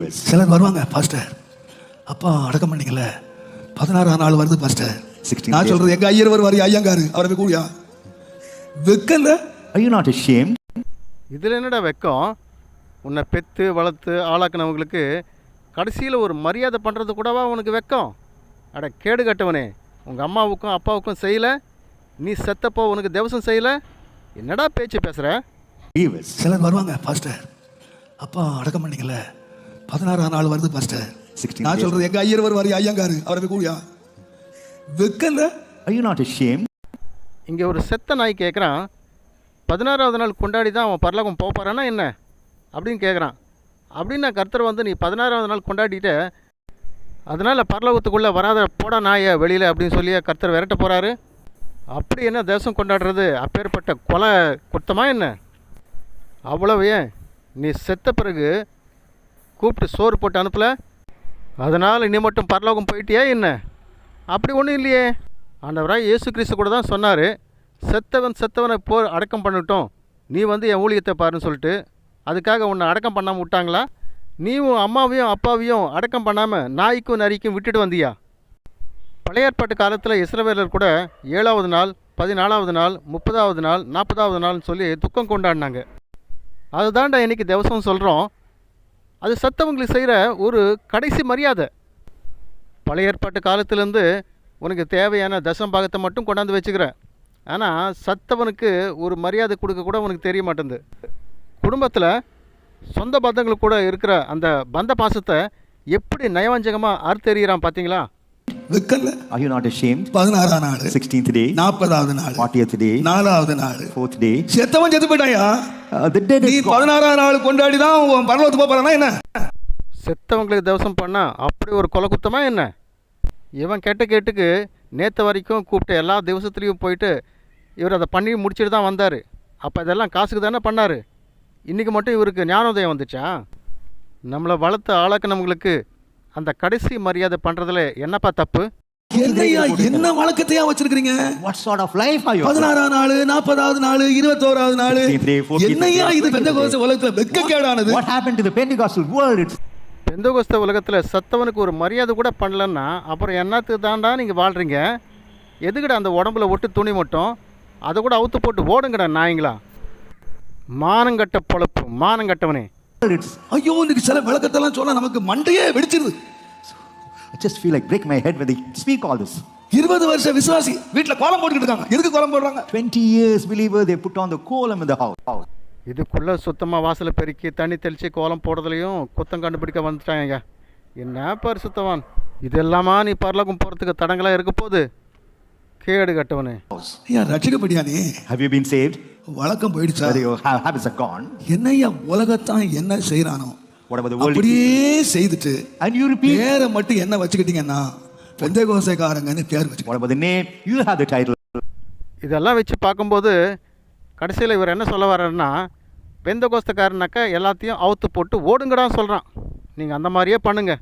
சிலர் வருவாங்க, பாஸ்டர் அப்பா அடக்கம் பண்ணீங்கல்ல 16ஆம் நாள் வருது பாஸ்டர். நான் சொல்றது எங்க ஐயர் வருவாரு, ஐயங்காரு, அவரை போய் கூடியா வெக்கல. Are you not ashamed? இதில் என்னடா வெக்கம்? உன்னை பெற்று வளர்த்து ஆளாக்குனவங்களுக்கு கடைசியில் ஒரு மரியாதை பண்ணுறது கூடவா உனக்கு வெக்கம்? அட கேடு கட்டவனே, உங்கள் அம்மாவுக்கும் அப்பாவுக்கும் செய்யலை, நீ செத்தப்போ உனக்கு தேவசம் செய்யலை, என்னடா பேச்சு பேசுகிற? சிலர் வருவாங்க, பாஸ்டர் அப்பா அடக்கம் பண்ணீங்கல்ல 16ஆம் நாள் வருது பாஸ்டர். நான் சொல்றது எங்க ஐயர் வருவாரு, ஐயங்காரு, அவரை போய் கூடியா வெக்கல. Are you not ashamed? இங்கே ஒரு செத்த நாய் கேட்குறான், 16ஆவது நாள் கொண்டாடி தான் அவன் பரலோகம் போகிறானா என்ன அப்படின்னு கேட்குறான். அப்படின்னா கர்த்தர் வந்து நீ 16ஆவது நாள் கொண்டாடிட்ட, அதனால் பரலோகத்துக்குள்ளே வராத போடா நாயை வெளியில் அப்படின்னு சொல்லி கர்த்தர் விரட்ட போகிறாரு. அப்படி என்ன தேசம் கொண்டாடுறது? அப்பேற்பட்ட கொலை குத்தமா என்ன? அவ்வளவு ஏன் நீ செத்த பிறகு கூப்பிட்டு சோறு போட்டு அனுப்பலை, அதனால் நீ மட்டும் பரலோகம் போயிட்டியா என்ன? அப்படி ஒன்றும் இல்லையே. ஆண்டவராக இயேசு கிறிஸ்து கூட தான் சொன்னார், செத்தவனை அடக்கம் பண்ணட்டும், நீ வந்து என் ஊழியத்தை பாருன்னு சொல்லிட்டு. அதுக்காக உன்னை அடக்கம் பண்ணாமல் விட்டாங்களா? நீ உன் அம்மாவையும் அப்பாவையும் அடக்கம் பண்ணாமல் நாய்க்கும் நரிக்கும் விட்டுட்டு வந்தியா? பழைய ஏற்பாட்டு காலத்தில் இஸ்ரவேலர் கூட 7ஆவது நாள், 14ஆவது நாள், 30ஆவது நாள், 40ஆவது நாள்னு சொல்லி துக்கம் கொண்டாடினாங்க. அதுதான்டா இன்றைக்கி தேவசம் சொல்கிறோம். அது சத்தவங்களுக்கு செய்கிற ஒரு கடைசி மரியாதை. பழைய ஏற்பாட்டு காலத்துலேருந்து உனக்கு தேவையான தசம்பாகத்தை மட்டும் கொண்டாந்து வச்சுக்கிற, ஆனால் சத்தவனுக்கு ஒரு மரியாதை கொடுக்க கூட உனக்கு தெரிய மாட்டேங்குது. குடும்பத்தில் சொந்த பந்தங்களுக்கு கூட இருக்கிற அந்த பந்த பாசத்தை எப்படி நயவஞ்சகமாக அறுத்தெறிகிறான் பார்த்தீங்களா? வெக்கல. Are you not ashamed? 16ஆம் நாள், 16th day, 40ஆவது நாள், 40th day, 4ஆவது நாள், 4th day. செத்தவன் செத்து போயிட்டாயா? The dead நீ is gone. 16ஆம் நாள் கொண்டாடி தான் உன் பரலோகத்துக்கு போறானா என்ன? செத்தவங்களுக்கு தவசம் பண்ணால் அப்படி ஒரு கொலை குத்தமா என்ன? இவன் கேட்டுக்கு நேற்று வரைக்கும் கூப்பிட்டு எல்லா திவசத்துலேயும் போயிட்டு இவர் அதை பண்ணி முடிச்சுட்டு தான் வந்தார். அப்போ இதெல்லாம் காசுக்கு தானே பண்ணார். இன்றைக்கி மட்டும் இவருக்கு ஞானோதயம் வந்துச்சா? நம்மளை வளர்த்து ஆளாக்குனவங்களுக்கு அந்த கடைசி மரியாதை பண்ணுறதுல என்னப்பா தப்பு? என்னையா என்ன வழக்கத்தையா வச்சிருக்கீங்க? What sort of life are you? 16ஆம் நாள், 40ஆவது நாள், 21ஆவது நாள், 16th day, 14th day, என்னையா இது பெந்தகோஸ்து உலகத்துல வெட்கக்கேடானது? What happened to the Pentecostal world? It's Pentecost உலகத்தில் சத்தவனுக்கு ஒரு மரியாதை கூட பண்ணலன்னா அப்புறம் என்னத்துக்கு தாண்டா நீங்கள் வாழ்கிறீங்க? எதுக்கடா அந்த உடம்புல ஒட்டு துணி மட்டும் அதை கூட அவுத்து போட்டு ஓடுங்கடா நாய்ங்களா. மானங்கட்ட பொழப்பு, மானங்கட்டவனே. ஐயோ, இன்னைக்கு சில விளக்கத்தெல்லாம் சொன்னா நமக்கு மண்டையே வெடிச்சிருது. I just feel like break my head when they speak all this. 20 வருஷ விசுவாசி வீட்டுல கோலம் போட்டுக்கிட்டு இருக்காங்க. எதுக்கு கோலம் போடுறாங்க? 20 years believer, they put on the column in the house. இதுக்குள்ளே சுத்தமாக வாசலை பெருக்கி தண்ணி தெளித்து கோலம் போடுறதுலையும் குத்தம் கண்டுபிடிக்க வந்துட்டாங்க. என்ன பரிசுத்தவான், இதெல்லாமா நீ பரலோகம் போகிறதுக்கு தடங்களாக இருக்க போகுது? கேடு கட்டவனே. ஐயா, ரட்சிக்கப்படியா நீ? Have you been saved? வழக்கம் போயிடுச்சா? Whether your habits are gone? என்னையா உலகத்தான் என்ன செய்யறானோ Whatever the world அப்படியே செய்துட்டு and you repeat. பேரை மட்டும் என்ன வச்சுக்கிட்டீங்கன்னா பெந்தேகோஸ்தேக்காரங்கன்னு பேர் வச்சு. Whatever the name, you have the title. இதெல்லாம் வச்சு பார்க்கும்போது கடைசியில் இவர் என்ன சொல்ல வர்றாருன்னா, பெந்தகோஸ்தக்காரனாக்கா எல்லாத்தையும் அவுத்து போட்டு ஓடுங்கடான்னு சொல்கிறான். நீங்கள் அந்த மாதிரியே பண்ணுங்கள்.